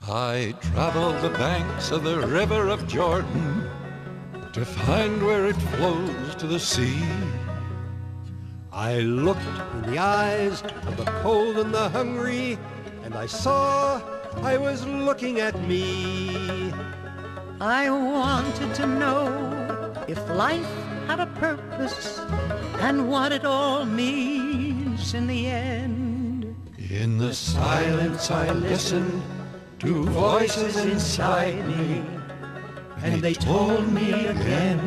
I traveled the banks of the river of Jordan to find where it flows to the sea. I looked in the eyes of the cold and the hungry, and I saw I was looking at me. I wanted to know if life had a purpose and what it all means in the end. In the silence I listened to voices inside me, and they told me again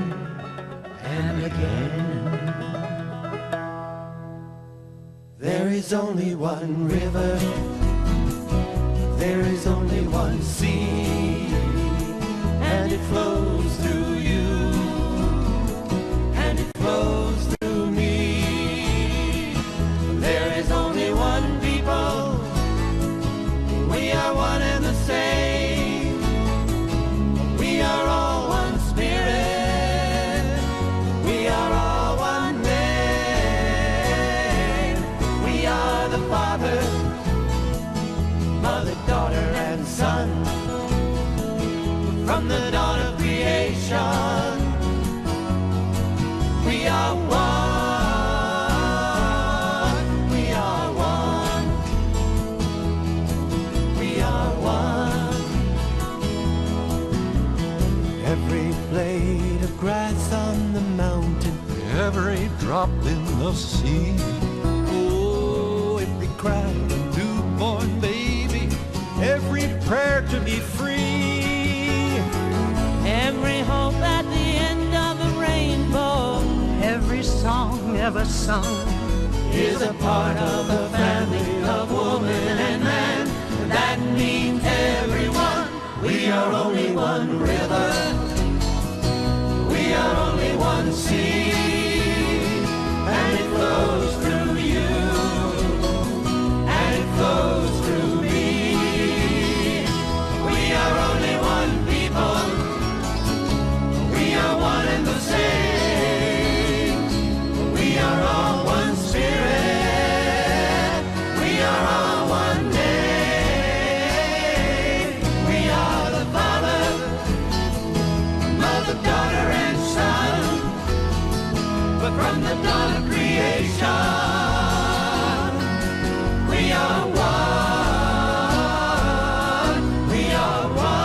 and again. There is only one river, there is only one sea, and it flows through you, and it flows through me. There is only one people, we are one and the same. We are all one spirit, we are all one name. We are the Father, Mother, daughter, and Son. From the dawn of creation, we are one. We are one. We are one. Every blade of grass on the mountain, Every drop in the sea, oh, every cry of a newborn baby, every prayer to be free. Every hope at the end of the rainbow, every song ever sung is a part of the family of woman and man. That means everyone. We are only one river, we are only one sea, and it flows through you, and it flows through me. We are only one people, we are one and the same. We are all one spirit, we are all one name. We are the Father, Mother, daughter, and Son. But from the dawn of creation, we are one. We are one.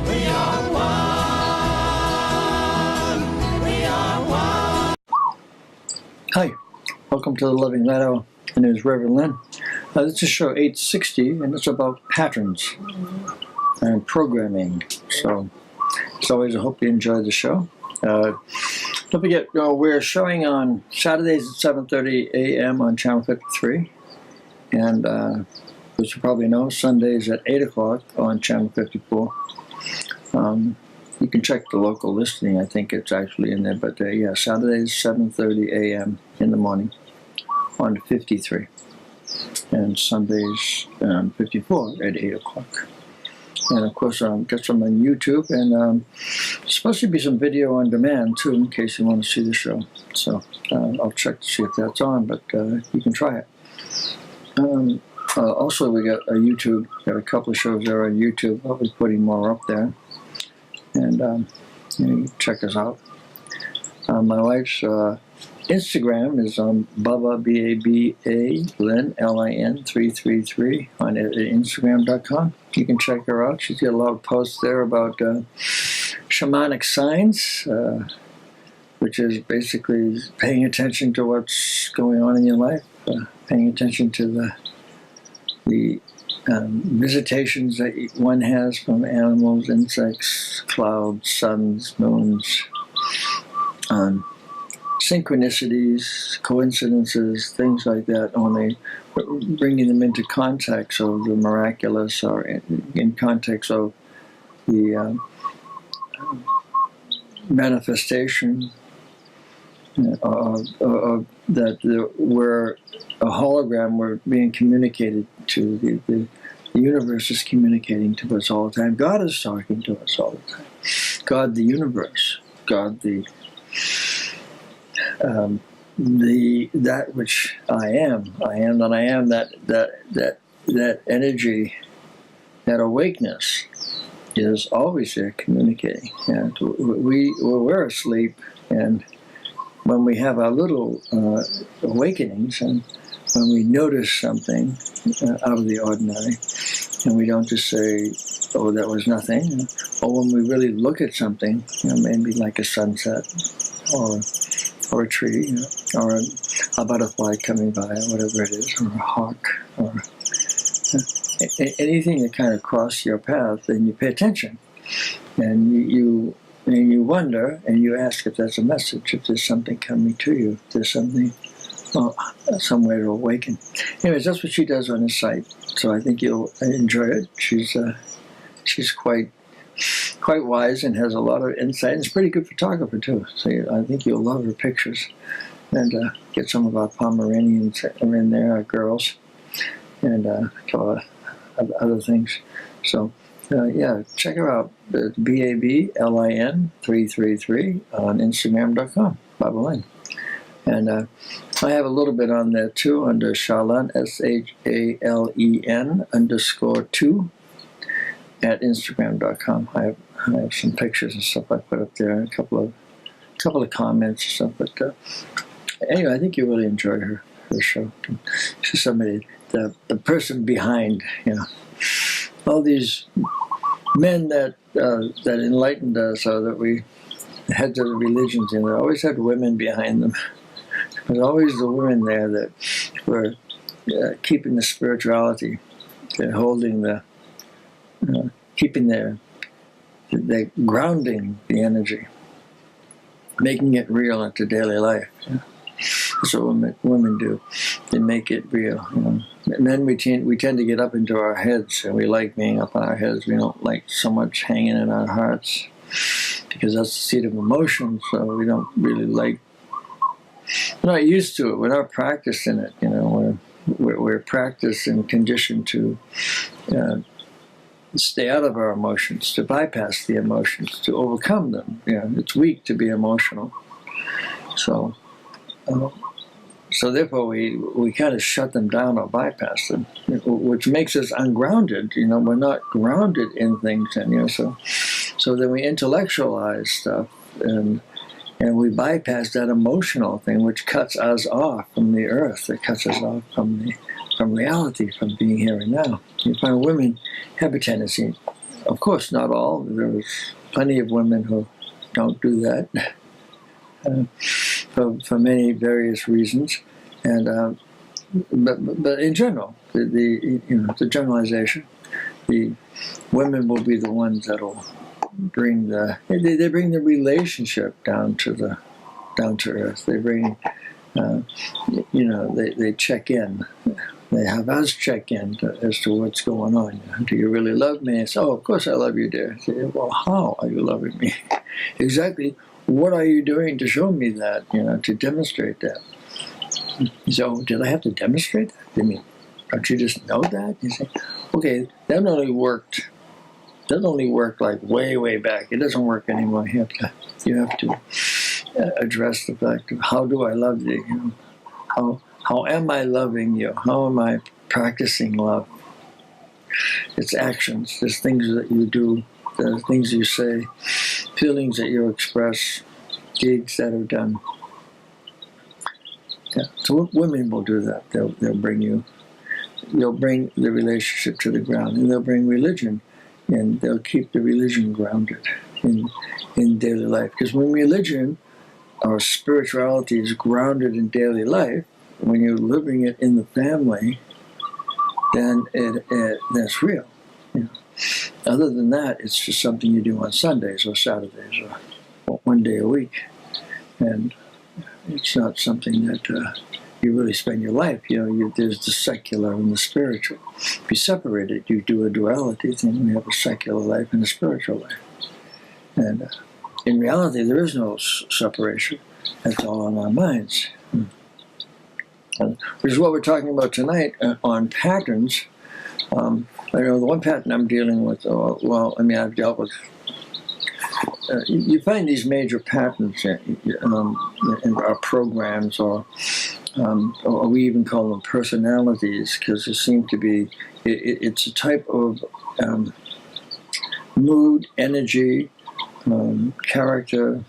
We are one. We are one. Hi, welcome to the Loving Light Hour. My name is Reverend Lynn. This is show 860, and it's about patterns and programming. So, as always, I hope you enjoy the show. Don't forget, we're showing on Saturdays at 7:30 a.m. on Channel 53, and as you probably know, Sundays at 8 o'clock on Channel 54. You can check the local listing. I think it's actually in there, but yeah, Saturdays 7:30 a.m. in the morning on 53, and Sundays 54 at 8 o'clock. And of course, get some on YouTube, and there's supposed to be some video on demand too, in case you want to see the show. So I'll check to see if that's on, but you can try it. Also, we got a YouTube. Got a couple of shows there on YouTube. I'll be putting more up there, and you can check us out. My wife's Instagram is Bubba, B-A-B-A, Lynn, L-I-N, 333 on Instagram.com. You can check her out. She's got a lot of posts there about shamanic science, which is basically paying attention to what's going on in your life, paying attention to the visitations that one has from animals, insects, clouds, suns, moons, synchronicities, coincidences, things like that, only bringing them into context of the miraculous, or in context of the manifestation that we're a hologram, we're being communicated to, the universe is communicating to us all the time. God is talking to us all the time. God, the universe, God, that which I am that that energy, that awakeness is always there communicating. And we're asleep, and when we have our little awakenings, and when we notice something out of the ordinary, and we don't just say, oh, that was nothing, or when we really look at something, maybe like a sunset, or a tree, or a butterfly coming by, or whatever it is, or a hawk, or anything that kind of crosses your path, then you pay attention, and you wonder, and you ask if that's a message, if there's something coming to you, if there's something, some way to awaken. Anyways, that's what she does on the site, so I think you'll enjoy it. She's quite wise and has a lot of insight, and is a pretty good photographer too, so I think you'll love her pictures. And get some of our Pomeranians are in there, our girls, and a couple of other things. So yeah, check her out, BABLIN 333 on Instagram.com, Baba Lynn. And I have a little bit on there too under Shalen, SHALEN_2 at Instagram.com. I have some pictures and stuff I put up there, and a couple of comments and stuff. But anyway, I think you really enjoy her show. She's somebody, the person behind, all these men that enlightened us, or that we heads of the religions, they always had women behind them. There's always the women there that were keeping the spirituality, they're holding keeping they're grounding the energy, making it real into daily life. That's what women do. They make it real. Men, we tend to get up into our heads, and we like being up on our heads. We don't like so much hanging in our hearts, because that's the seat of emotion. So we don't really like. We're not used to it. We're not practiced in it. We're practiced and conditioned to stay out of our emotions, to bypass the emotions, to overcome them. It's weak to be emotional. So therefore we kind of shut them down or bypass them, which makes us ungrounded. We're not grounded in things, and so then we intellectualize stuff, and we bypass that emotional thing, which cuts us off from the earth. It cuts us off from reality, from being here and now. You find women have a tendency, of course not all, there's plenty of women who don't do that, for many various reasons, and but in general, the generalization, the women will be the ones that'll bring they bring the relationship down to earth. They bring they check in. They have us check in as to what's going on. Do you really love me? I say, oh, of course I love you, dear. I say, well, how are you loving me? Exactly. What are you doing to show me that? To demonstrate that. So, did I have to demonstrate that? I mean, don't you just know that? You say, okay, that only worked like way back. It doesn't work anymore. You have to address the fact of, how do I love you? How am I loving you? How am I practicing love? It's actions. There's things that you do. There's things you say. Feelings that you express. Deeds that are done. Yeah. So women will do that. They'll bring the relationship to the ground, and they'll bring religion, and they'll keep the religion grounded in daily life. Because when religion or spirituality is grounded in daily life, when you're living it in the family, then that's real. Other than that, it's just something you do on Sundays or Saturdays or one day a week, and it's not something that you really spend your life. There's the secular and the spiritual. If you separate it, you do a duality thing. We have a secular life and a spiritual life, and in reality, there is no separation. That's all in our minds. Which is what we're talking about tonight on patterns. The one pattern I'm dealing with, I've dealt with, you find these major patterns in our programs or or we even call them personalities, because it seems to be, it's a type of mood, energy, character.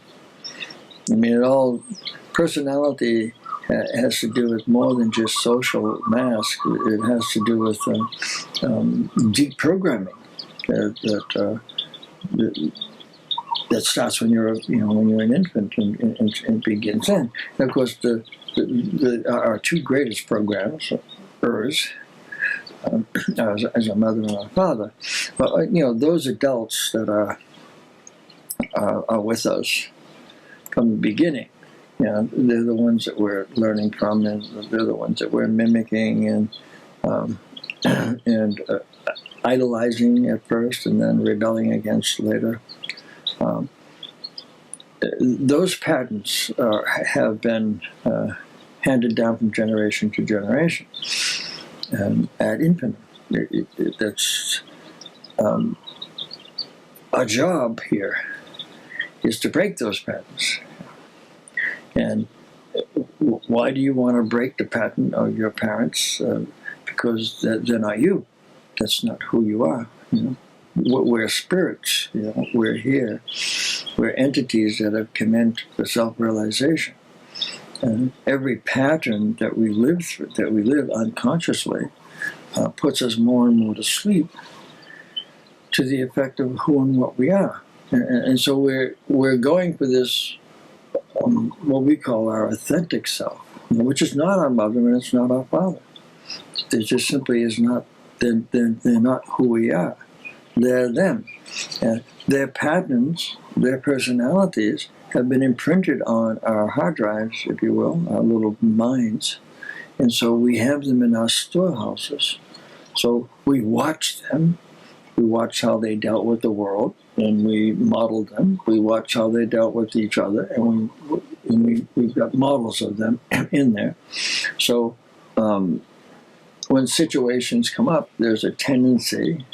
I mean, personality has to do with more than just social mask. It has to do with deep programming that starts when you're an infant and begins then. And of course, our two greatest programs, as our mother and our father, but those adults that are with us from the beginning, they're the ones that we're learning from, and they're the ones that we're mimicking and idolizing at first, and then rebelling against later. Those patterns have been handed down from generation to generation. Ad infinitum. That's our job here is to break those patterns. And why do you want to break the pattern of your parents? Because they're not you. That's not who you are. We're spirits. We're here. We're entities that have come in for self-realization. And every pattern that we live through, that we live unconsciously, puts us more and more to sleep to the effect of who and what we are. And so we're going for this, what we call our authentic self, which is not our mother and it's not our father. It just simply is not. They're not who we are. They're them. Their patterns, their personalities have been imprinted on our hard drives, if you will, our little minds. And so we have them in our storehouses. So we watch them. We watch how they dealt with the world, and we model them. We watch how they dealt with each other, and we've got models of them in there. So when situations come up, there's a tendency.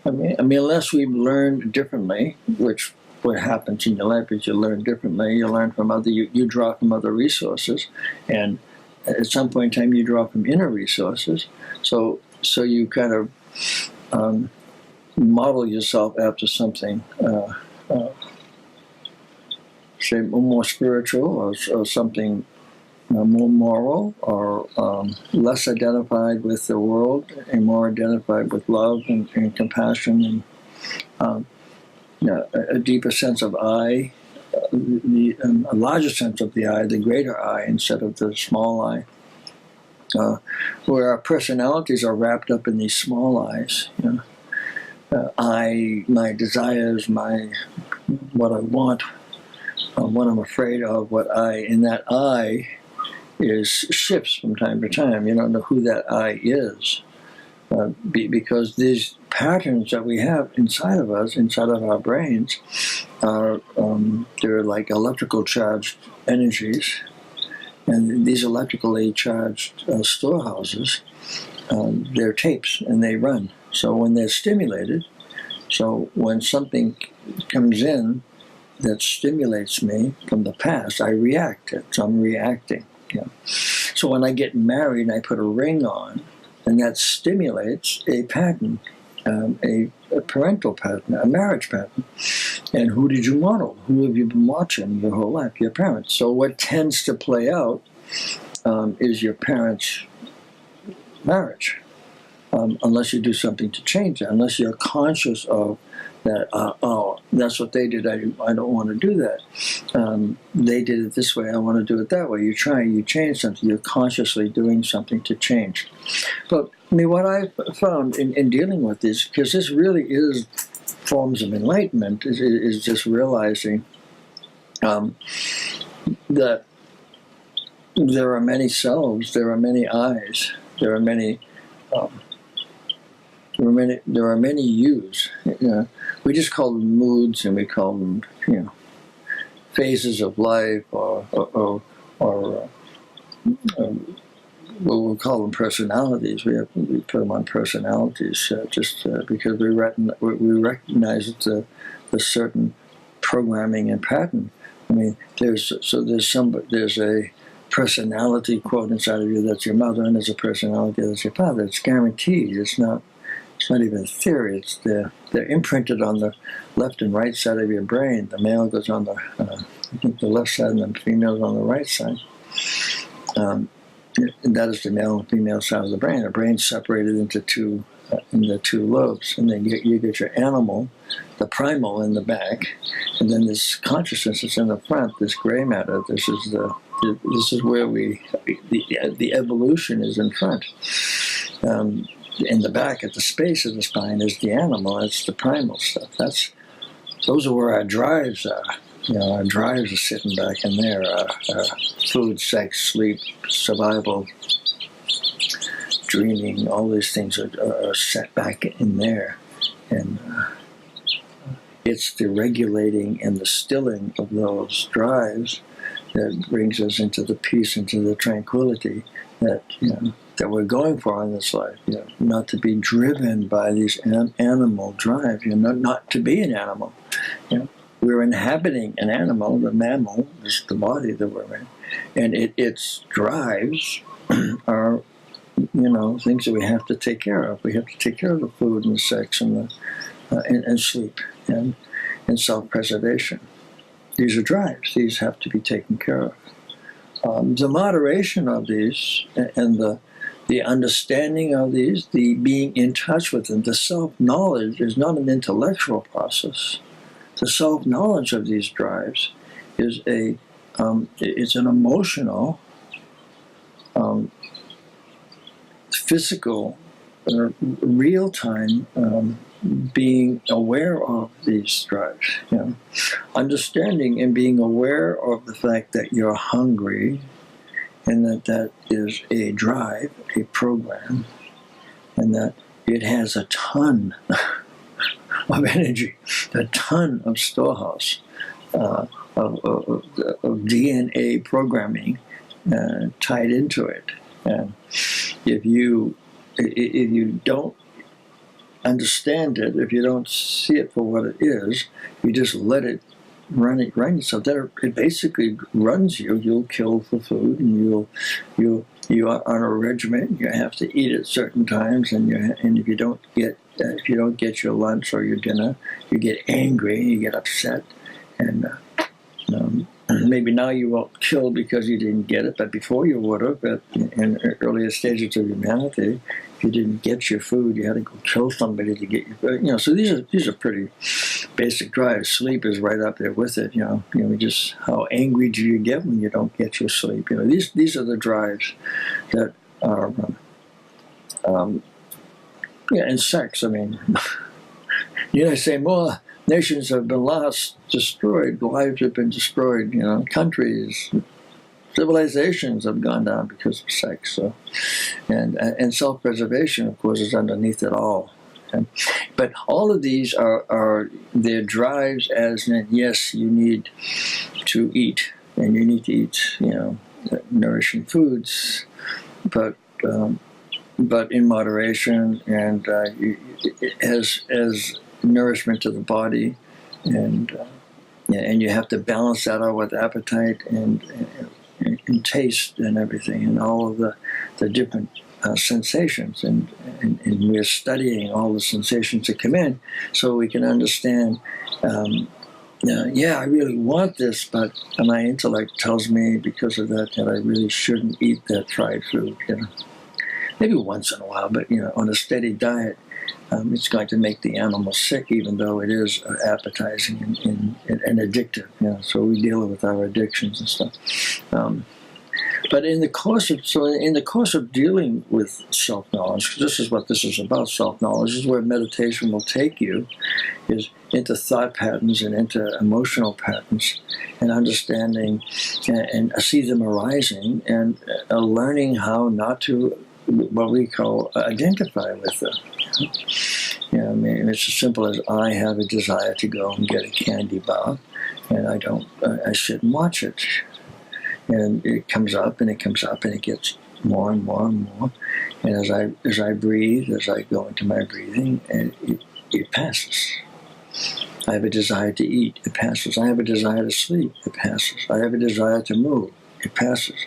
I mean, unless we've learned differently, which what happens in your life is you learn differently. You learn from you draw from other resources, and at some point in time, you draw from inner resources. So you kind of model yourself after something, say, more spiritual or something more moral, or less identified with the world and more identified with love and compassion and a deeper sense of I, a larger sense of the I, the greater I, instead of the small I. Where our personalities are wrapped up in these small I's. My desires, what I want, what I'm afraid of, in that I is shifts from time to time. You don't know who that I is, because these patterns that we have inside of us, inside of our brains, are they're like electrical charged energies, and these electrically charged storehouses, they're tapes and they run. So when they're stimulated, so when something comes in that stimulates me from the past, I react. So I'm reacting. So when I get married and I put a ring on, and that stimulates a pattern, a parental pattern, a marriage pattern. And who did you model? Who have you been watching your whole life? Your parents. So what tends to play out is your parents' marriage, unless you do something to change it, unless you're conscious of that, that's what they did, I don't want to do that. They did it this way, I want to do it that way. You change something, you're consciously doing something to change. But what I found in dealing with this, because this really is forms of enlightenment, is just realizing that there are many selves, there are many I's, there are many yous. We just call them moods, and we call them, phases of life, or what we'll call them personalities. We put them on personalities because we recognize it's a certain programming and pattern. I mean, there's a personality quote inside of you that's your mother, and there's a personality that's your father. It's guaranteed. It's not even a theory. They're imprinted on the left and right side of your brain. The male goes on the left side, and the female's on the right side. And that is the male and female side of the brain. The brain's separated into two lobes, and then you get your animal, the primal, in the back, and then this consciousness is in the front. This gray matter. This is where the evolution is in front. In the back, at the space of the spine, is the animal. It's the primal stuff. Those are where our drives are. Our drives are sitting back in there. Food, sex, sleep, survival, dreaming, all these things are set back in there. And it's the regulating and the stilling of those drives that brings us into the peace, into the tranquility that we're going for in this life. Not to be driven by these animal drives. Not to be an animal. We're inhabiting an animal. The mammal is the body that we're in, and its drives are, things that we have to take care of. We have to take care of the food and the sex and and sleep and self-preservation. These are drives. These have to be taken care of. The moderation of these and the understanding of these, the being in touch with them, the self-knowledge is not an intellectual process. The self-knowledge of these drives is it's an emotional, physical, real-time being aware of these drives. Understanding and being aware of the fact that you're hungry, and that is a drive, a program, and that it has a ton of energy, a ton of storehouse of DNA programming tied into it. And if you don't understand it, if you don't see it for what it is, you just let it run itself. That it basically runs you. You'll kill for food, and you are on a regimen. You have to eat at certain times, and if you don't get your lunch or your dinner, you get angry, you get upset, and maybe now you won't kill because you didn't get it, but before you would have. In earlier stages of humanity, if you didn't get your food, you had to go kill somebody to get your food. So these are pretty basic drives. Sleep is right up there with it. Just how angry do you get when you don't get your sleep? These are the drives that are. And sex. I mean, I say more nations have been lost, destroyed, lives have been destroyed, countries, civilizations have gone down because of sex. So, and self-preservation, of course, is underneath it all. But all of these are their drives, as in, yes, you need to eat, and you need to eat, nourishing foods, but in moderation, and as nourishment to the body, and you have to balance that out with appetite and taste and everything, and all of the different sensations, and we're studying all the sensations that come in, so we can understand. I really want this, but my intellect tells me because of that I really shouldn't eat that fried food. Maybe once in a while, but on a steady diet, it's going to make the animal sick, even though it is appetizing and addictive. So we deal with our addictions and stuff. But in the course of dealing with self-knowledge, this is what this is about. Self-knowledge this is where meditation will take you, is into thought patterns and into emotional patterns, and understanding and see them arising, and learning how not to, what we call, identify with them. It's as simple as I have a desire to go and get a candy bar, and I sit and watch it. And it comes up and it comes up and it gets more and more and more. And as I breathe, as I go into my breathing, and it passes. I have a desire to eat, it passes. I have a desire to sleep, it passes. I have a desire to move, it passes.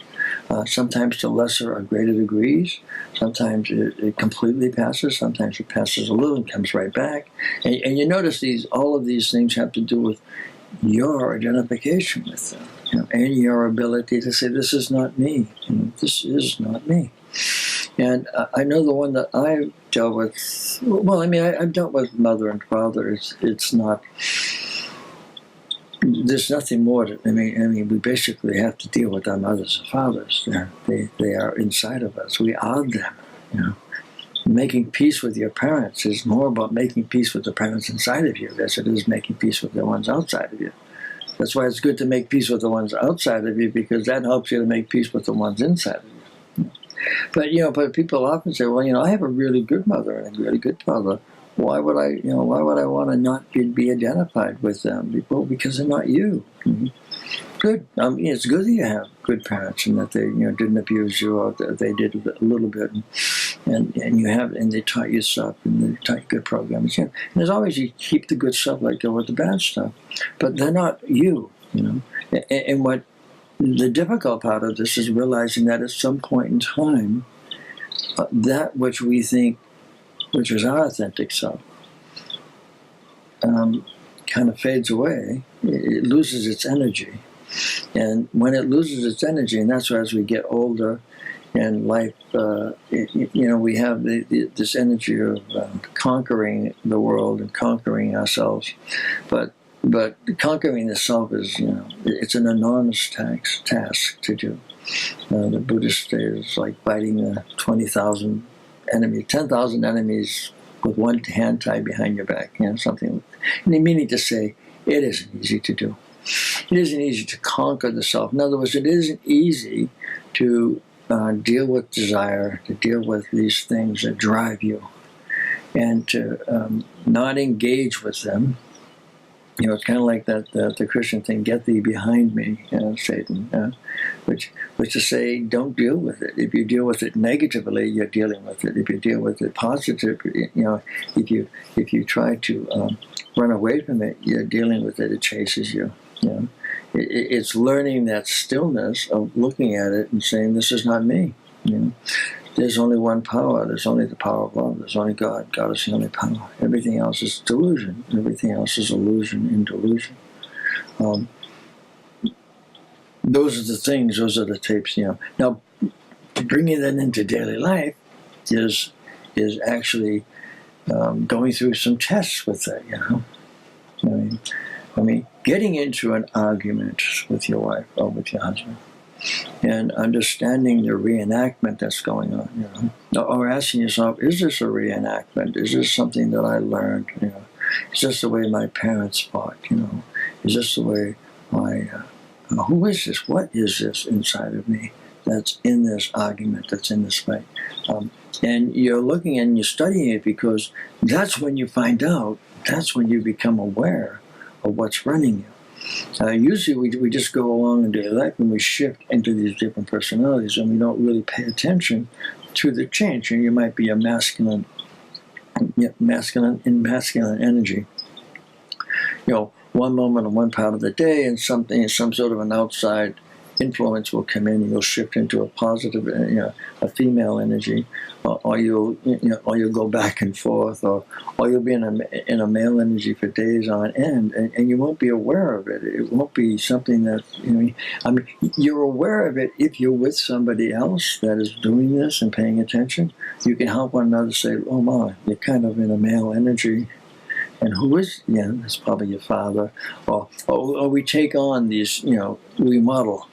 sometimes to lesser or greater degrees. Sometimes it completely passes. Sometimes it passes a little and comes right back. And you notice all of these things have to do with your identification with them, and your ability to say, this is not me. This is not me. And I know the one that I've dealt with, well, I mean, I've dealt with mother and father. It's not, there's nothing more to, I mean, we basically have to deal with our mothers and fathers. They are inside of us. We are them, Making peace with your parents is more about making peace with the parents inside of you as it is making peace with the ones outside of you. That's why it's good to make peace with the ones outside of you, because that helps you to make peace with the ones inside of you. But people often say, well, I have a really good mother and a really good father. Why would I want to not be identified with them? Well, because they're not you. Good. It's good that you have good parents and that they, didn't abuse you, or that they did a little bit, and they taught you stuff, and they taught you good programs. And there's always, you keep the good stuff, like go with the bad stuff, but they're not you. And what the difficult part of this is realizing that at some point in time, that which we think, which is our authentic self, kind of fades away. It loses its energy. And when it loses its energy, and that's why as we get older and life, we have this energy of conquering the world and conquering ourselves. But conquering the self is, it's an enormous task to do. The Buddhist say it's like fighting 20,000 enemies, 10,000 enemies with one hand tied behind your back, something. And meaning to say, it isn't easy to do. It isn't easy to conquer the self. In other words, it isn't easy to deal with desire, to deal with these things that drive you, and to not engage with them. It's kind of like the Christian thing, get thee behind me, Satan, which is to say, don't deal with it. If you deal with it negatively, you're dealing with it. If you deal with it positively, if you try to run away from it, you're dealing with it. It chases you. It's learning that stillness of looking at it and saying, this is not me. There's only one power. There's only the power of love. There's only God. God is the only power. Everything else is delusion. Everything else is illusion in delusion. Those are the things. Those are the tapes. Now, bringing that into daily life is actually going through some tests with that. I mean, getting into an argument with your wife or with your husband, and understanding the reenactment that's going on, or asking yourself, is this a reenactment? Is this something that I learned? Is this the way my parents fought? Is this the way who is this? What is this inside of me that's in this argument, that's in this fight? And you're looking and you're studying it, because that's when you find out, that's when you become aware of what's running you. Usually we just go along in daily life and we shift into these different personalities, and we don't really pay attention to the change. And you might be a masculine energy. One moment in one part of the day, and some sort of an outside influence will come in, and you'll shift into a positive, a female energy, or you'll go back and forth, or you'll be in a male energy for days on end, and you won't be aware of it. It won't be something that you're aware of it if you're with somebody else that is doing this and paying attention. You can help one another say, "Oh my, you're kind of in a male energy." And who is? That's probably your father, or we take on these. We model.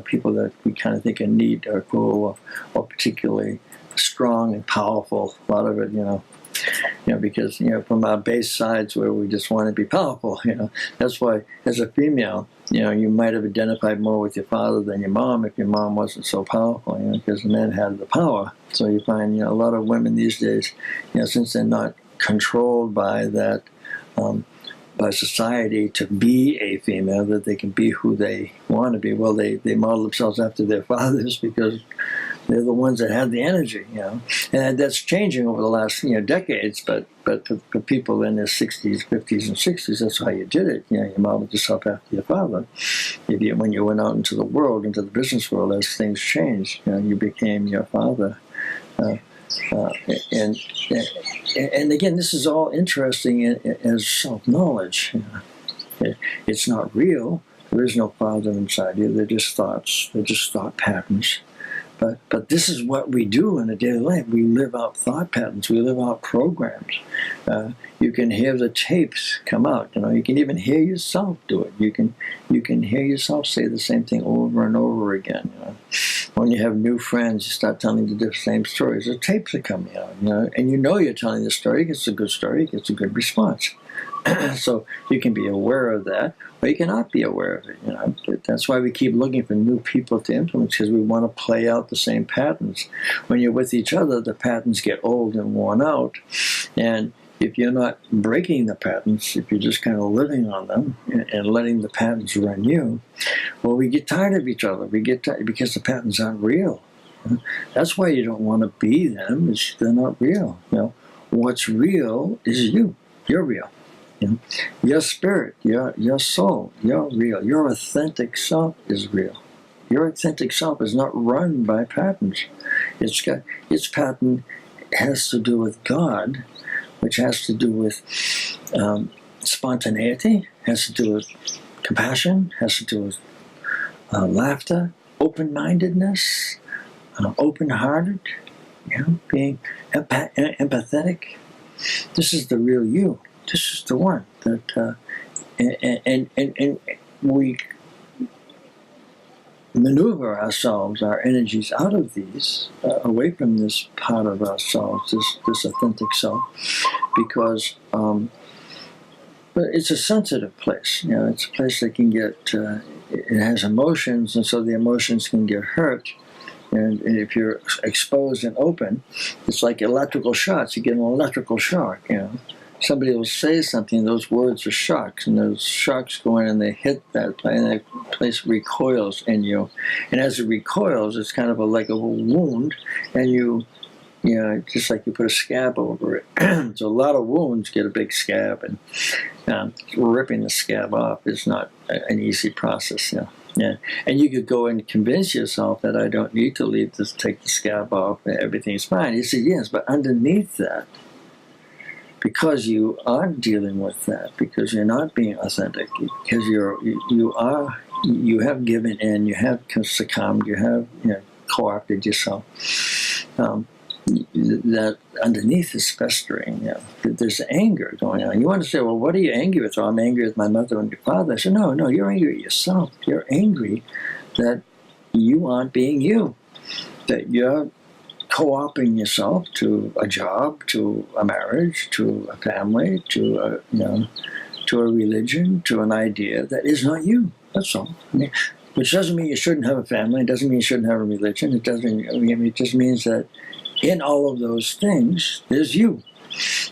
People that we kind of think are neat or cool or particularly strong and powerful. A lot of it, because, from our base sides where we just want to be powerful, That's why, as a female, you might have identified more with your father than your mom if your mom wasn't so powerful, because the men had the power. So you find, a lot of women these days, since they're not controlled by that, by society to be a female, that they can be who they want to be. Well, they model themselves after their fathers, because They're the ones that have the energy, and that's changing over the last decades. But for people in their 60s, 50s, and 60s, that's how you did it. You modeled yourself after your father. When you went out into the world, into the business world, as things changed, you became your father. And again, this is all interesting as self-knowledge. It's not real. There is no father inside you. They're just thoughts. They're just thought patterns. But this is what we do in a daily life. We live out thought patterns. We live out programs. You can hear the tapes come out. You can even hear yourself do it. You can hear yourself say the same thing over and over again. When you have new friends, you start telling the same stories. The tapes are coming out. And you're telling the story. It gets a good story. It gets a good response. So you can be aware of that, or you cannot be aware of it. That's why we keep looking for new people to influence, because we want to play out the same patterns. When you're with each other, the patterns get old and worn out, and if you're not breaking the patterns, if you're just kind of living on them and letting the patterns run you, well, we get tired of each other. We get tired because the patterns aren't real. That's why you don't want to be them. They're not real. What's real is you. You're real. Your spirit, your soul, you're real. Your authentic self is real. Your authentic self is not run by patterns. Its pattern has to do with God, which has to do with spontaneity, has to do with compassion, has to do with laughter, open-mindedness, open-hearted, being empathetic. This is the real you. This is the one that, and we maneuver ourselves, our energies out of these, away from this part of ourselves, this authentic self, because it's a sensitive place. It's a place that can get, it has emotions, and so the emotions can get hurt. And if you're exposed and open, it's like electrical shocks. You get an electrical shock, Somebody will say something, those words are shocks, and those shocks go in and they hit that place, and that place recoils in you. And as it recoils, it's kind of like a wound, and just like you put a scab over it. So a lot of wounds get a big scab, and ripping the scab off is not an easy process. Yeah, and you could go and convince yourself that I don't need to take the scab off, and everything's fine. You say yes, but underneath that, because you are dealing with that, because you're not being authentic, because you have given in, you have succumbed, you have co-opted yourself. That underneath is festering. There's anger going on. You want to say, well, what are you angry with? Oh, I'm angry with my mother and your father. I said, no, you're angry at yourself. You're angry that you aren't being you, that you're co-opting yourself to a job, to a marriage, to a family, to a religion, to an idea that is not you. That's all. Which doesn't mean you shouldn't have a family. It doesn't mean you shouldn't have a religion. It doesn't. It just means that in all of those things, there's you,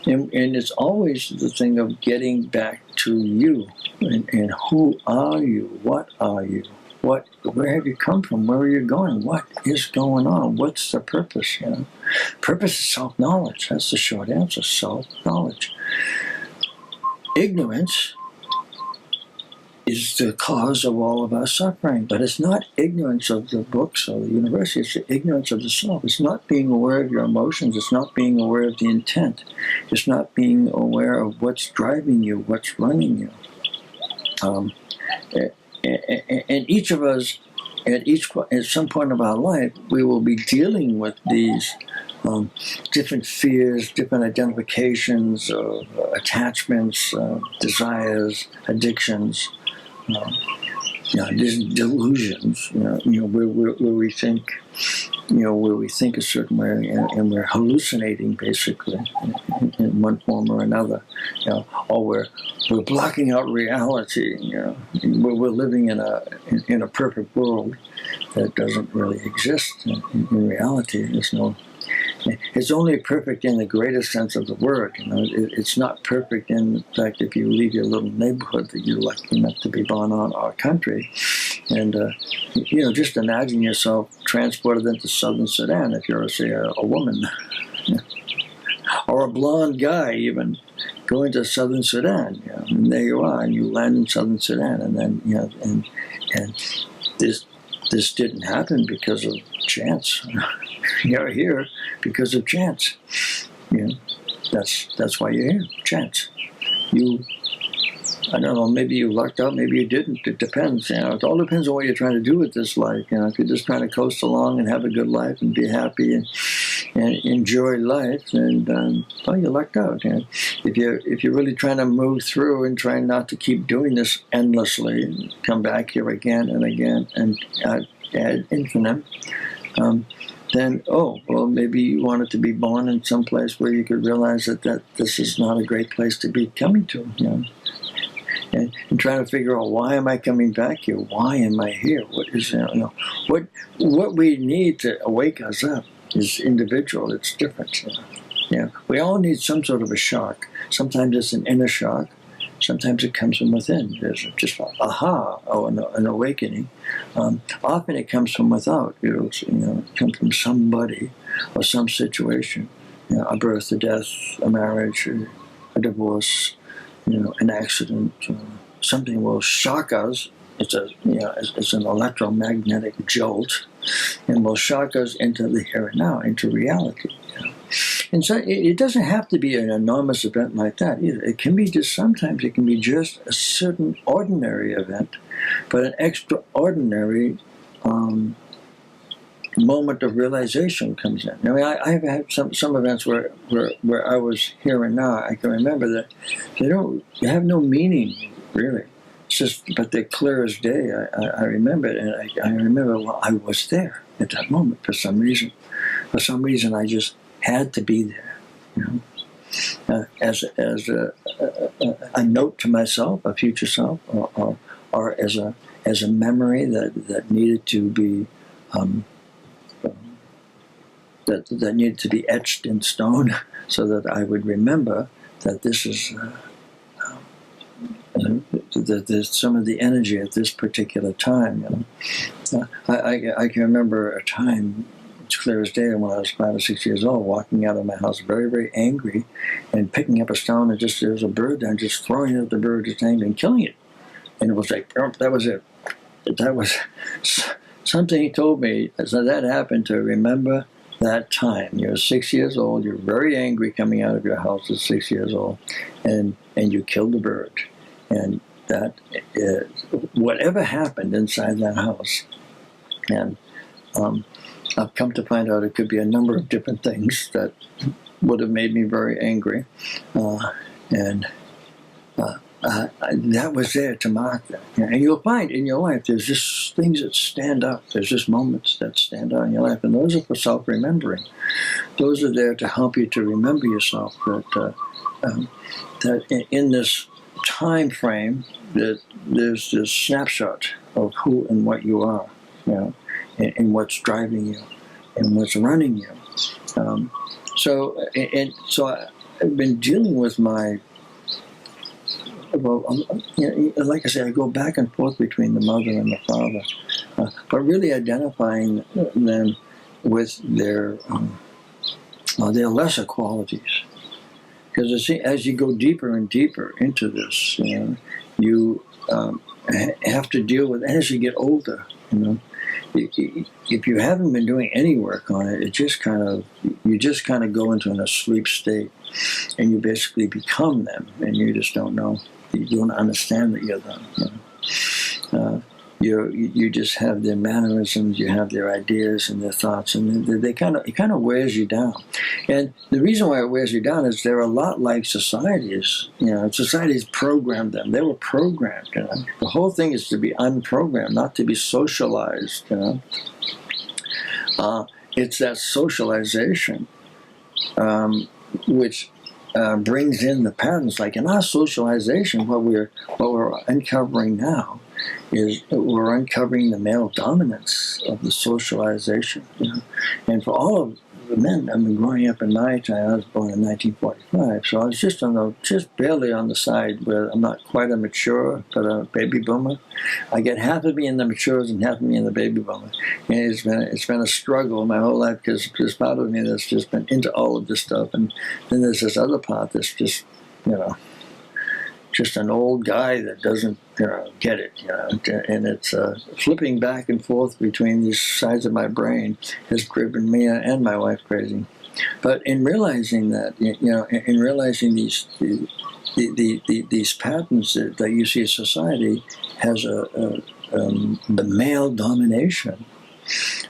and it's always the thing of getting back to you, and who are you? What are you? Where have you come from? Where are you going? What is going on? What's the purpose? Purpose is self-knowledge. That's the short answer, self-knowledge. Ignorance is the cause of all of our suffering, but it's not ignorance of the books or the university. It's the ignorance of the self. It's not being aware of your emotions. It's not being aware of the intent. It's not being aware of what's driving you, what's running you. And each of us, at some point of our life, we will be dealing with these different fears, different identifications, attachments, desires, addictions, these delusions. Where we think, where we think a certain way, and we're hallucinating basically in one form or another, or we're blocking out reality. We're living in a perfect world that doesn't really exist in reality. It's only perfect in the greatest sense of the word. It's not perfect in fact if you leave your little neighborhood that you're lucky enough to be born on, our country, and just imagine yourself transported into southern Sudan if you're, say, a woman, or a blonde guy even going to southern Sudan. And there you are, and you land in southern Sudan, and then and this didn't happen because of chance. You're here because of chance. That's why you're here. Chance. I don't know, maybe you lucked out, maybe you didn't. It depends. It all depends on what you're trying to do with this life. If you're just trying to coast along and have a good life and be happy and enjoy life, and well, you lucked out. If you're really trying to move through and trying not to keep doing this endlessly, and come back here again and again and ad infinitum, then, maybe you wanted to be born in some place where you could realize that this is not a great place to be coming to. And trying to figure out, why am I coming back here? Why am I here? What is what we need to wake us up is individual. It's different. We all need some sort of a shock. Sometimes it's an inner shock. Sometimes it comes from within. There's just an aha, or an awakening. Often it comes from without. It comes from somebody or some situation. A birth, a death, a marriage, a divorce, an accident. Something will shock us. It's an electromagnetic jolt, and will shock us into the here and now, into reality. And so it doesn't have to be an enormous event like that either. It can be sometimes it can be just a certain ordinary event, but an extraordinary moment of realization comes in. I have had some events where I was here and now. I can remember that they have no meaning, really. It's just, but they're clear as day. I remember it, and I remember, well, I was there at that moment for some reason. For some reason, I just had to be there, as a note to myself, a future self, or as a memory that needed to be that needed to be etched in stone, so that I would remember that this is that there's some of the energy at this particular time. I can remember a time, it's clear as day, when I was 5 or 6 years old, walking out of my house very, very angry, and picking up a stone, and there was a bird, and just throwing it at the bird, just angry, and killing it. And it was like, that was it. That was something he told me. So that happened to remember that time. You're 6 years old, you're very angry coming out of your house at 6 years old, and you killed the bird. And that, whatever happened inside that house, and I've come to find out it could be a number of different things that would have made me very angry, and that was there to mark that. And you'll find in your life there's just things that stand out. There's just moments that stand out in your life, and those are for self-remembering. Those are there to help you to remember yourself that in this time frame that there's this snapshot of who and what you are, and what's driving you, and what's running you. So I've been dealing with my. Well, like I say, I go back and forth between the mother and the father, but really identifying them with their lesser qualities. Because as you go deeper and deeper into this, you have to deal with, as you get older, if you haven't been doing any work on it, you just kind of go into an asleep state, and you basically become them, and you just don't know. You don't understand that you're them. You just have their mannerisms, you have their ideas and their thoughts, and it kind of wears you down. And the reason why it wears you down is they're a lot like societies. Societies programmed them. They were programmed. The whole thing is to be unprogrammed, not to be socialized. It's that socialization which brings in the patterns. Like in our socialization, what we're uncovering now is we're uncovering the male dominance of the socialization. And for all of men, I mean, growing up in my time, I was born in 1945, so I was just barely on the side where I'm not quite a mature, but a baby boomer. I get half of me in the matures and half of me in the baby boomer. And it's been a struggle my whole life because there's part of me that's just been into all of this stuff, and then there's this other part that's just, just an old guy that doesn't get it, and it's flipping back and forth between these sides of my brain has driven me and my wife crazy. But in realizing that, in realizing these patterns that you see in society has the male domination,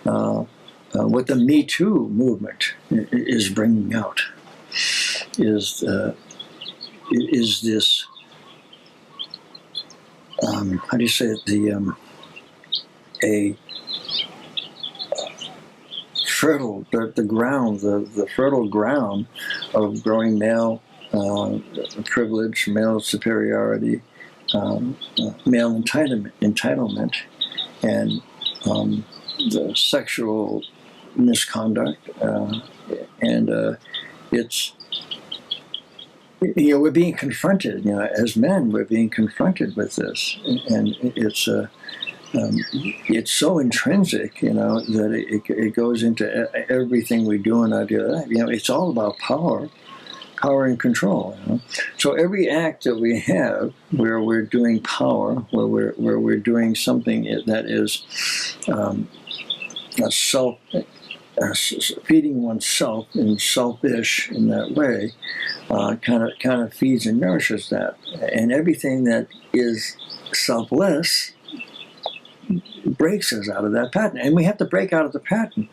what the Me Too movement is bringing out is this. How do you say it? A fertile, the fertile ground of growing male privilege, male superiority, male entitlement, and the sexual misconduct, and it's. We're being confronted. As men, we're being confronted with this, and it's so intrinsic, that it goes into everything we do in our daily life. It's all about power and control. So every act that we have, where we're doing power, where we're doing something that is feeding oneself and selfish in that way, kind of feeds and nourishes that, and everything that is selfless breaks us out of that pattern, and we have to break out of the pattern.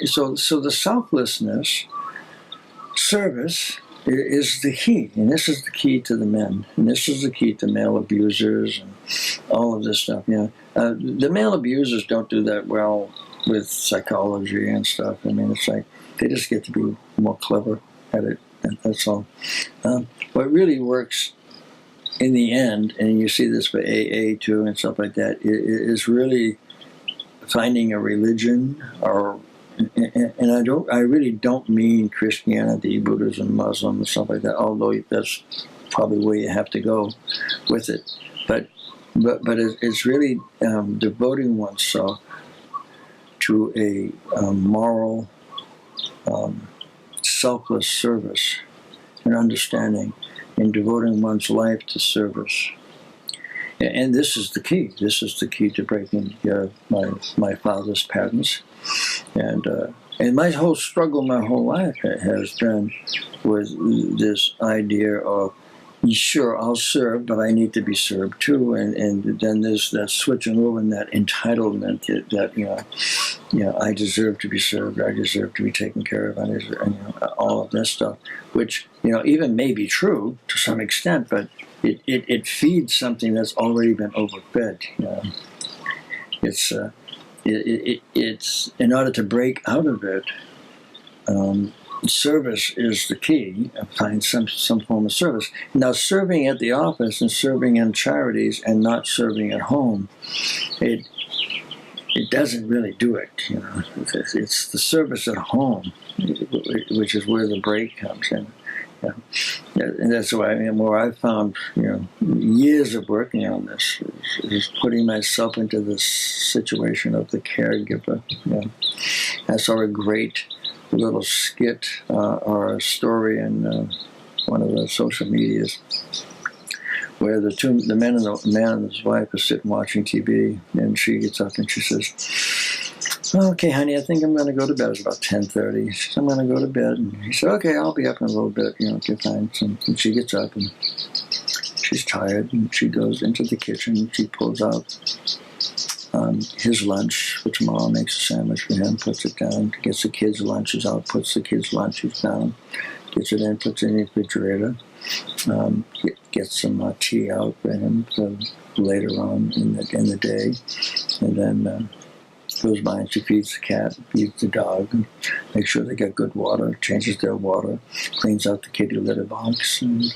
So the selflessness service is the key, and this is the key to the men, and this is the key to male abusers and all of this stuff. The male abusers don't do that well with psychology and stuff. I mean, it's like they just get to be more clever at it, and that's all. What really works in the end, and you see this with AA too and stuff like that, is really finding a religion, and I really don't mean Christianity, Buddhism, Muslim, and stuff like that, although that's probably where you have to go with it. But it's really devoting oneself to a moral, selfless service and understanding, and devoting one's life to service. And this is the key. This is the key to breaking my father's patterns. And my whole struggle, my whole life has been with this idea of, sure, I'll serve, but I need to be served too. And then there's that switching over and that entitlement that I deserve to be served, I deserve to be taken care of, all of that stuff, which even may be true to some extent, but it feeds something that's already been overfed. It's in order to break out of it. Service is the key. Find some form of service. Now, serving at the office and serving in charities and not serving at home, it doesn't really do it. It's the service at home, which is where the break comes in. And that's why where I found years of working on this is putting myself into this situation of the caregiver. I saw a great little skit or a story in one of the social medias where the man and his wife are sitting watching TV, and she gets up and she says, "Okay, honey, I think I'm going to go to bed." It's about 10:30. She says, "I'm going to go to bed." And he said, "Okay, I'll be up in a little bit. Okay, fine." And she gets up and she's tired, and she goes into the kitchen and she pulls out his lunch, which Mom makes a sandwich for him, puts it down, gets the kids' lunches out, puts the kids' lunches down, gets it in, puts it in the refrigerator, gets some tea out for him for later on in the day, and then goes by and she feeds the cat, feeds the dog, and makes sure they get good water, changes their water, cleans out the kitty litter box, and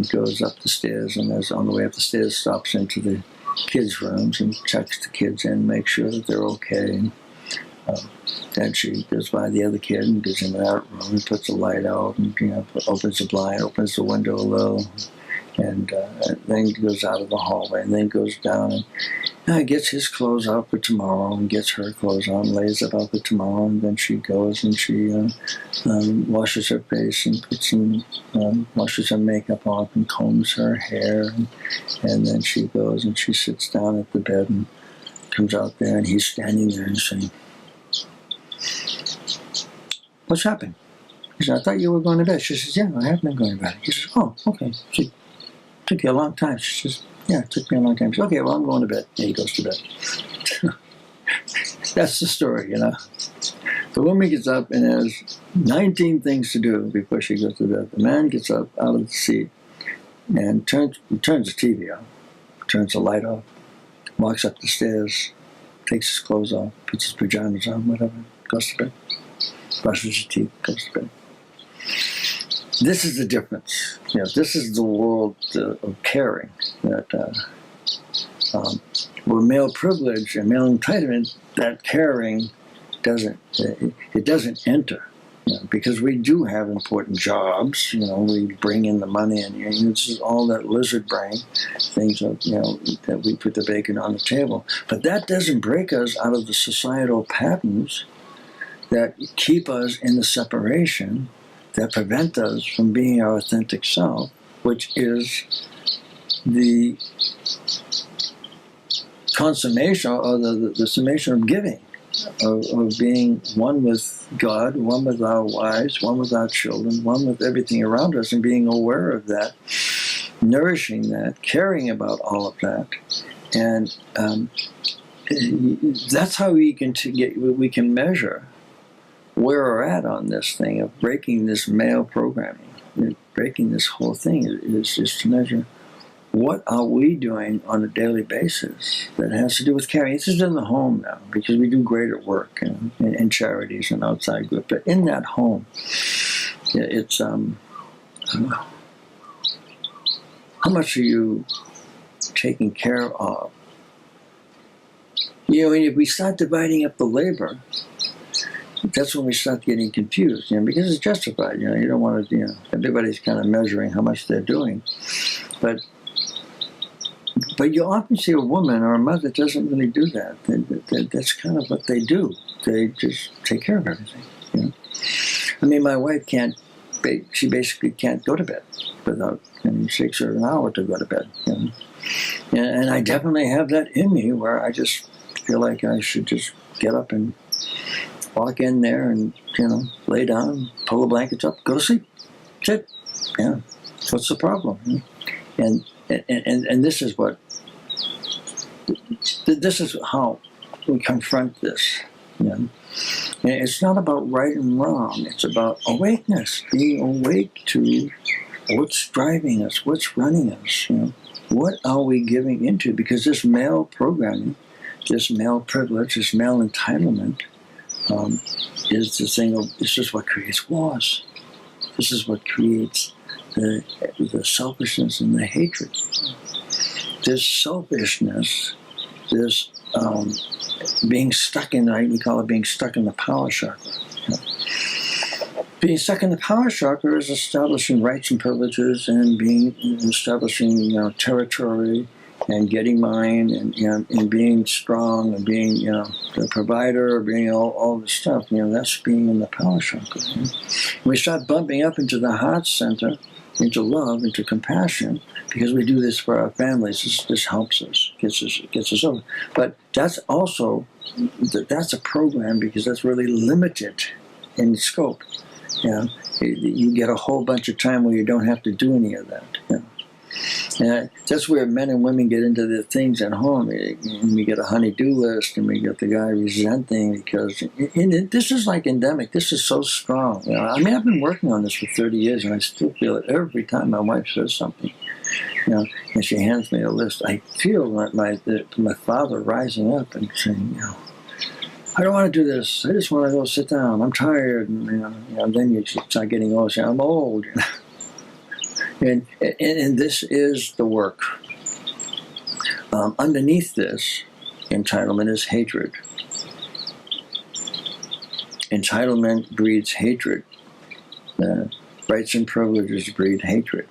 goes up the stairs, and as on the way up the stairs stops into the kids' rooms and checks the kids in, makes sure that they're okay, and Then she goes by the other kid and gets in that room and puts the light out and opens the blind, opens the window a little, and then goes out of the hallway and then goes down and gets his clothes out for tomorrow and gets her clothes on, lays it out for tomorrow, and then she goes and she washes her face and washes her makeup off and combs her hair, and then she goes and she sits down at the bed and comes out there and he's standing there and saying, "What's happened?" He said, "I thought you were going to bed." She says, "Yeah, I have been going to bed." He says, "Oh, okay." She took you a long time. She says, "Yeah, it took me a long time." She says, "Okay, well, I'm going to bed." And he goes to bed. That's the story, you know. The woman gets up and has 19 things to do before she goes to bed. The man gets up out of the seat and turns the TV on, turns the light off, walks up the stairs, takes his clothes off, puts his pajamas on, whatever, goes to bed, brushes his teeth, goes to bed. This is the difference. You know, this is the world of caring that where male privilege and male entitlement, that caring doesn't enter. You know, because we do have important jobs, you know, we bring in the money, and this is all that lizard brain things of, you know, that we put the bacon on the table. But that doesn't break us out of the societal patterns that keep us in the separation, that prevent us from being our authentic self, which is the consummation or the summation of giving, of being one with God, one with our wives, one with our children, one with everything around us, and being aware of that, nourishing that, caring about all of that. And that's how we can measure where we're at on this thing of breaking this male programming, breaking this whole thing is just to measure what are we doing on a daily basis that has to do with caring. This is in the home now, because we do greater work in charities and outside groups. But in that home, it's how much are you taking care of? You know, if we start dividing up the labor, that's when we start getting confused, you know, because it's justified. You know, you don't want to, you know, everybody's kind of measuring how much they're doing, but you often see a woman or a mother that doesn't really do that. That's kind of what they do. They just take care of everything. You know? I mean, my wife she basically can't go to bed without, I mean, it takes her an hour to go to bed. You know? And I definitely have that in me where I just feel like I should just get up and walk in there and, you know, lay down, pull the blankets up, go to sleep. That's it. Yeah. What's the problem? And this is what, this is how we confront this. You know? And it's not about right and wrong. It's about awakeness, being awake to what's driving us, what's running us. You know? What are we giving into? Because this male programming, this male privilege, this male entitlement, is the thing. This is what creates wars. This is what creates the selfishness and the hatred. This selfishness, this being stuck in, we call it being stuck in the power chakra. You know? Being stuck in the power chakra is establishing rights and privileges and establishing, you know, territory and getting mine and being strong and being, you know, the provider, being all this stuff. You know, that's being in the power chakra. You know? We start bumping up into the heart center, into love, into compassion, because we do this for our families. This helps us, gets us over. But that's also, that's a program, because that's really limited in scope. You know, you get a whole bunch of time where you don't have to do any of that. You know? And that's where men and women get into the things at home. And we get a honey-do list, and we get the guy resenting because this is like endemic. This is so strong. You know, I mean, I've been working on this for 30 years, and I still feel it every time my wife says something. You know, and she hands me a list. I feel like my father rising up and saying, you know, I don't want to do this. I just want to go sit down. I'm tired. And you know, then you start getting old. Saying, I'm old. You know? And this is the work. Underneath this entitlement is hatred. entitlement breeds hatred. Rights and privileges breed hatred.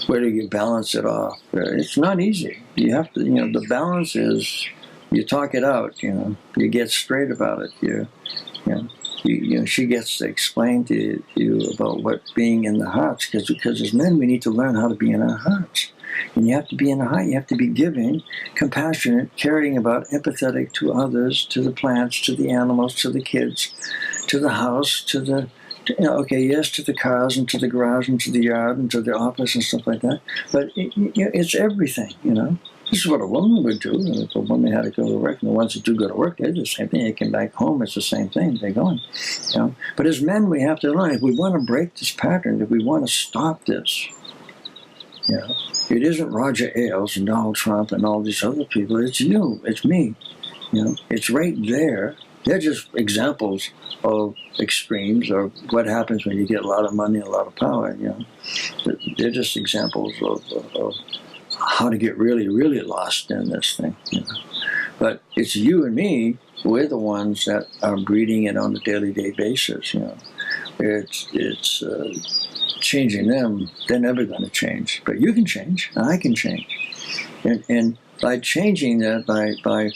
Where do you balance it off? It's not easy. You have to, the balance is you talk it out, you get straight about it. She gets to explain to you about what being in the hearts, because as men we need to learn how to be in our hearts. And you have to be in the heart, you have to be giving, compassionate, caring about, empathetic to others, to the plants, to the animals, to the kids, to the house, to the, to the cars and to the garage and to the yard and to the office and stuff like that. But it's everything, This is what a woman would do. If a woman had to go to work, and the ones that do go to work, they do the same thing. They come back home, it's the same thing. They're going. But as men, we have to learn. If we want to break this pattern, if we want to stop this, it isn't Roger Ailes and Donald Trump and all these other people. It's you. It's me. It's right there. They're just examples of extremes of what happens when you get a lot of money and a lot of power. They're just examples of how to get really, really lost in this thing. But it's you and me. We're the ones that are breeding it on a daily basis. It's changing them. They're never going to change. But you can change, and I can change. And by changing that, by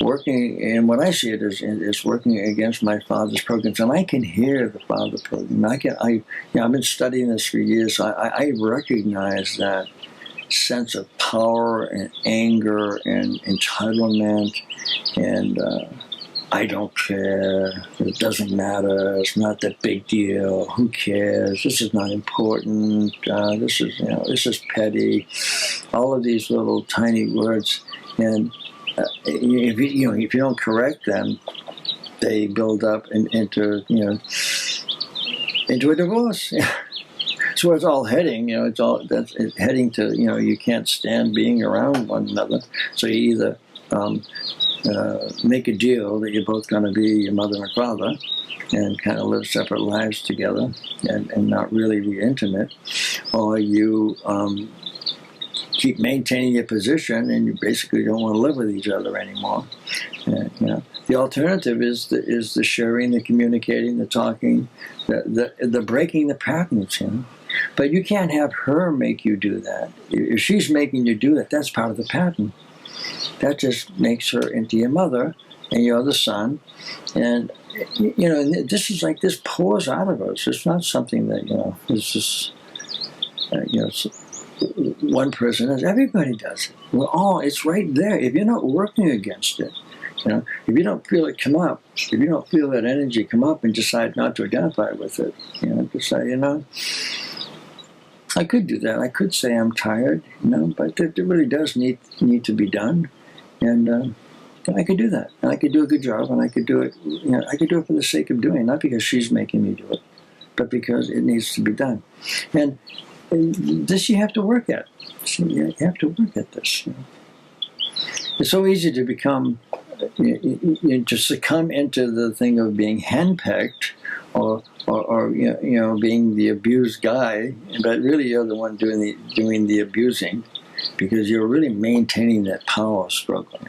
working, and what I see it is working against my father's programs, and I can hear the father program. I've been studying this for years. So I recognize that sense of power and anger and entitlement and I don't care, it doesn't matter, it's not that big deal, who cares, this is not important, this is petty, all of these little tiny words, and if you don't correct them, they build up into a divorce. So it's all heading, it's heading to, you can't stand being around one another. So you either make a deal that you're both going to be your mother and father and kind of live separate lives together and not really be intimate, or you keep maintaining your position and you basically don't want to live with each other anymore. The alternative is the sharing, the communicating, the talking, the breaking the patterns. But you can't have her make you do that. If she's making you do that, that's part of the pattern. That just makes her into your mother, and you're the son. And, this is like, this pours out of us. It's not something that, is just, one person does. Everybody does it. It's right there. If you're not working against it, if you don't feel it come up, if you don't feel that energy come up and decide not to identify with it, decide, I could do that. I could say I'm tired, but it really does need to be done, and I could do that, and I could do a good job, and I could do it. I could do it for the sake of doing it, not because she's making me do it, but because it needs to be done. And this you have to work at. So you have to work at this. It's so easy to become, to succumb into the thing of being handpicked, or being the abused guy, but really you're the one doing the abusing, because you're really maintaining that power struggle.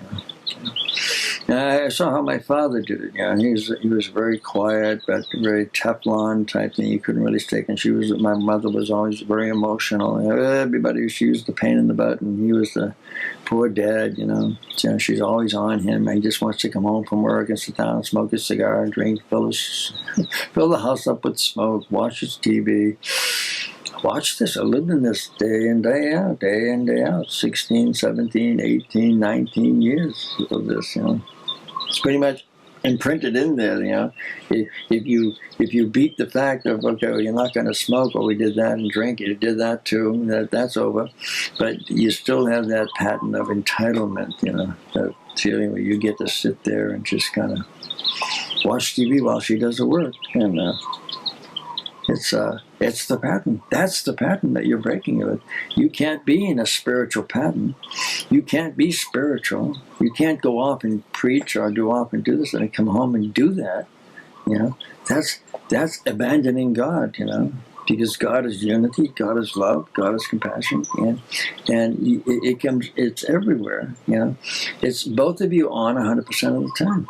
I saw how my father did it. He was very quiet, but very Teflon type thing. You couldn't really stick. And my mother was always very emotional. She was the pain in the butt, and he was the poor dad. She's always on him. He just wants to come home from work and sit down and smoke a cigar, drink, fill the house up with smoke, watch his TV. Watch this. I lived in this day in, day out, 16, 17, 18, 19 years of this, It's pretty much imprinted in there, If you beat the fact of, okay, well, you're not going to smoke, well, we did that and drink, you did that too, that's over. But you still have that pattern of entitlement, that feeling where you get to sit there and just kind of watch TV while she does the work. And it's the pattern. That's the pattern that you're breaking with. You can't be in a spiritual pattern. You can't be spiritual. You can't go off and preach or go off and do this and then come home and do that. That's abandoning God, because God is unity, God is love, God is compassion, and it's everywhere, It's both of you on 100% of the time.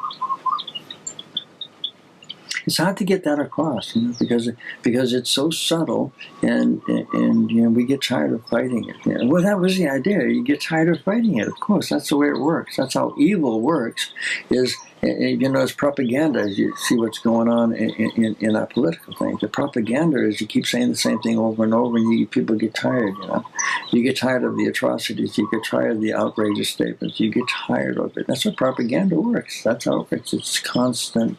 It's hard to get that across, because it's so subtle, and we get tired of fighting it. Well, that was the idea. You get tired of fighting it. Of course, that's the way it works. That's how evil works. Is it's propaganda. As you see what's going on in our political things, the propaganda is you keep saying the same thing over and over, and people get tired. You get tired of the atrocities. You get tired of the outrageous statements. You get tired of it. That's how propaganda works. That's how it works. It's constant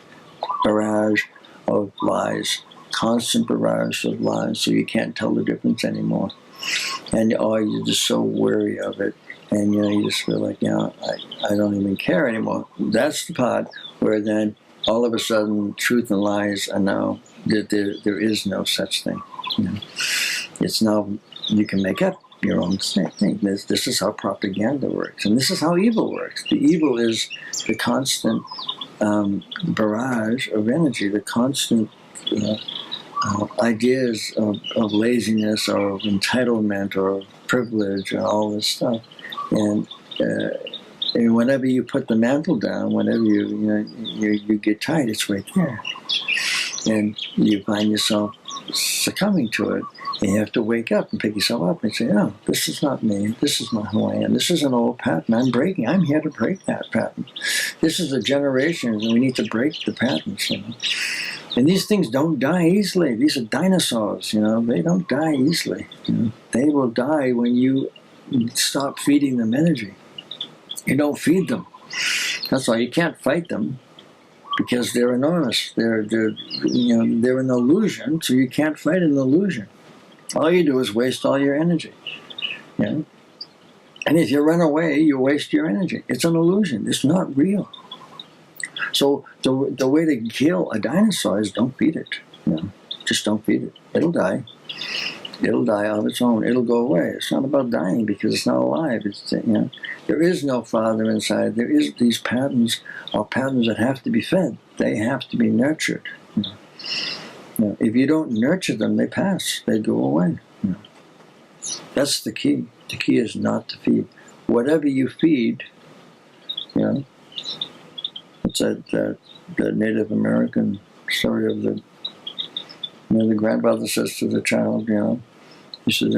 barrage of lies, constant barrage of lies, so you can't tell the difference anymore. And you're just so wary of it, and you just feel like, I don't even care anymore. That's the part where then all of a sudden truth and lies are now that there is no such thing. It's now you can make up your own thing. This is how propaganda works, and this is how evil works. The evil is the constant barrage of energy, the constant ideas of laziness or of entitlement or of privilege and all this stuff. And whenever you put the mantle down, whenever you get tired, it's right there, and you find yourself succumbing to it. And you have to wake up and pick yourself up and say, "Oh, this is not me. This is not who I am. This is an old pattern. I'm here to break that pattern. This is the generations, and we need to break the patterns." And these things don't die easily. These are dinosaurs. They don't die easily. They will die when you stop feeding them energy. You don't feed them. That's why you can't fight them, because they're enormous. They're an illusion, so you can't fight an illusion. All you do is waste all your energy. And if you run away, you waste your energy. It's an illusion. It's not real. So the way to kill a dinosaur is don't feed it. Just don't feed it. It'll die. It'll die of its own. It'll go away. It's not about dying because it's not alive. There is no father inside. There is these patterns are patterns that have to be fed. They have to be nurtured. If you don't nurture them, they pass. They go away. That's the key. The key is not to feed. Whatever you feed, it's that Native American story of the grandfather says to the child, he said,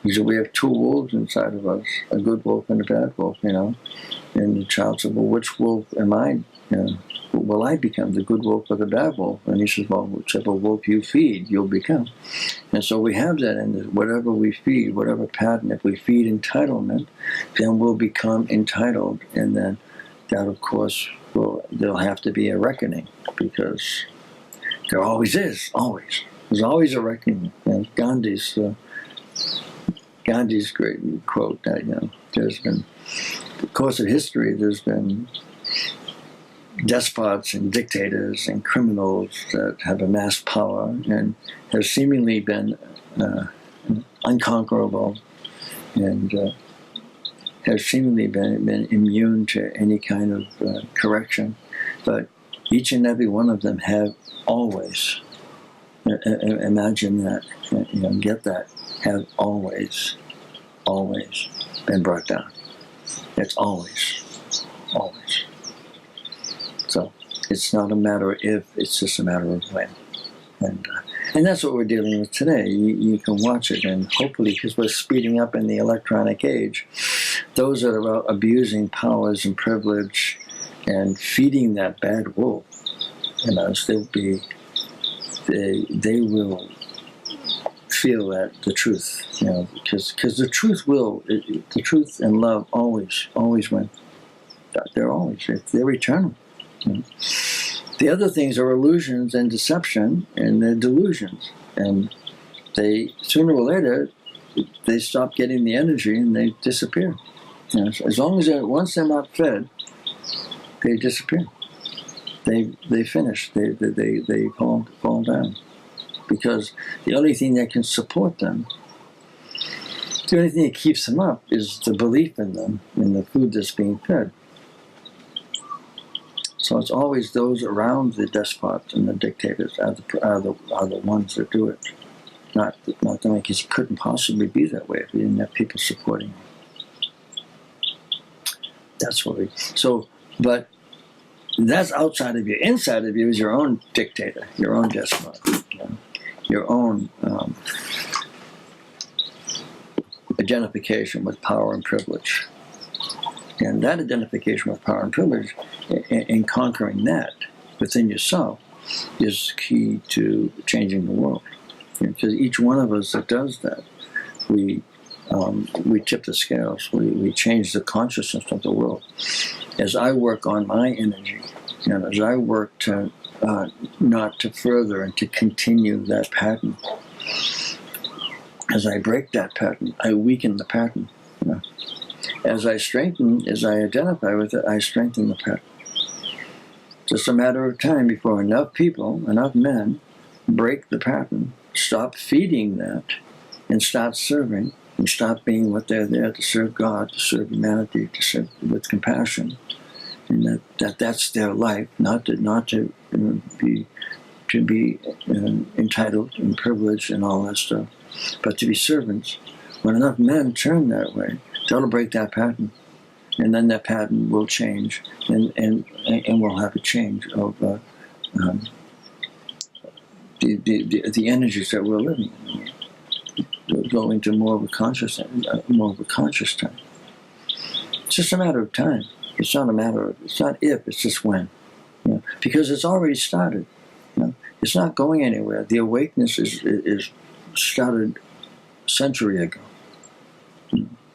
he said, we have two wolves inside of us, a good wolf and a bad wolf, And the child said, well, which wolf am I? Will I become, the good wolf or the bad wolf? And he says, well, whichever wolf you feed, you'll become. And so we have that in whatever we feed, whatever pattern. If we feed entitlement, then we'll become entitled. And then that, of course, there'll have to be a reckoning, because there always is, always. There's always a reckoning. And Gandhi's great quote that, there's been, in the course of history, there's been despots and dictators and criminals that have amassed power and have seemingly been unconquerable and have seemingly been immune to any kind of correction. But each and every one of them have always, imagine that, get that, have always been brought down. It's always. So it's not a matter of if, it's just a matter of when. And that's what we're dealing with today. You can watch it, and hopefully, because we're speeding up in the electronic age, those that are abusing powers and privilege and feeding that bad wolf, they will feel that the truth, because the truth and love always win. They're eternal. The other things are illusions and deception, and they're delusions. And they, sooner or later, they stop getting the energy and they disappear. As long as once they're not fed, they disappear. They finish. They fall down. Because the only thing that can support them, the only thing that keeps them up, is the belief in them, in the food that's being fed. So it's always those around the despots and the dictators are the ones that do it. Not them, because it couldn't possibly be that way if we didn't have people supporting him. That's what but That's outside of you. Inside of you is your own dictator, your own despot, your own identification with power and privilege. And that identification with power and privilege, in conquering that within yourself, is key to changing the world. Because each one of us that does that, we tip the scales. We change the consciousness of the world. As I work on my energy, and as I work to not to further and to continue that pattern, as I break that pattern, I weaken the pattern. As I strengthen, as I identify with it, I strengthen the pattern. Just a matter of time before enough people, enough men, break the pattern, stop feeding that, and start serving, and stop being what they're there to serve God, to serve humanity, to serve with compassion, and that's their life, not to be entitled and privileged and all that stuff, but to be servants. When enough men turn that way, that'll break that pattern, and then that pattern will change, and we'll have a change of the energies that we're living in. We'll go into more of a conscious time. It's just a matter of time. It's not a matter of, it's not if, it's just when. Because it's already started. It's not going anywhere. The awakeness is started a century ago.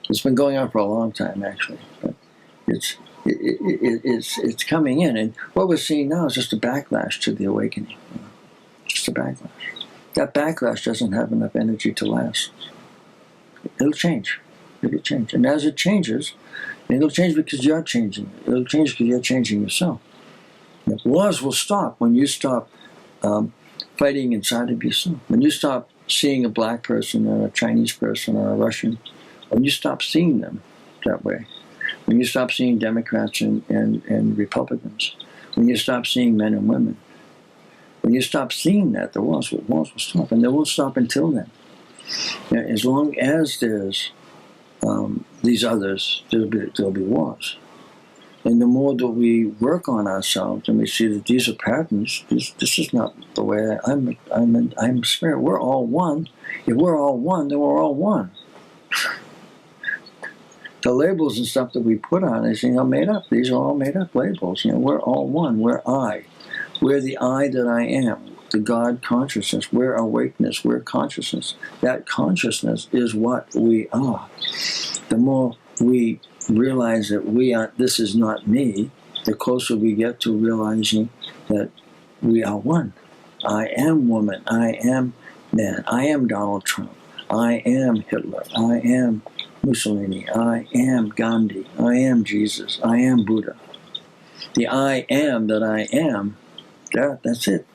It's been going on for a long time, actually. But it's coming in, and what we're seeing now is just a backlash to the awakening. Just a backlash. That backlash doesn't have enough energy to last. It'll change. It'll change. And as it changes, it'll change because you're changing. It'll change because you're changing yourself. Wars will stop when you stop fighting inside of yourself. When you stop seeing a black person or a Chinese person or a Russian, when you stop seeing them that way, when you stop seeing Democrats and Republicans, when you stop seeing men and women, when you stop seeing that, the wars will stop, and they won't stop until then. As long as there's these others, there'll be wars. And the more that we work on ourselves and we see that these are patterns, this is not the way I'm spirit. We're all one. If we're all one, then we're all one. The labels and stuff that we put on is made up. These are all made up labels. We're all one. We're I. We're the I that I am, the God consciousness. We're awakeness. We're consciousness. That consciousness is what we are. The more we realize that we are, this is not me, the closer we get to realizing that we are one. I am woman. I am man. I am Donald Trump. I am Hitler. I am Mussolini. I am Gandhi. I am Jesus. I am Buddha. The I am that I am, that's it.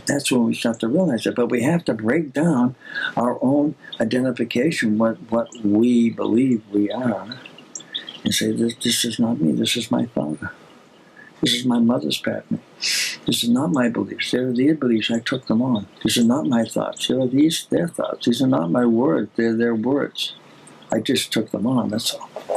That's when we start to realize it. But we have to break down our own identification, what we believe we are, and say, this is not me. This is my father. This is my mother's pattern. This is not my beliefs. They're their beliefs. I took them on. These are not my thoughts. Their thoughts. These are not my words. They're their words. I just took them on. That's all.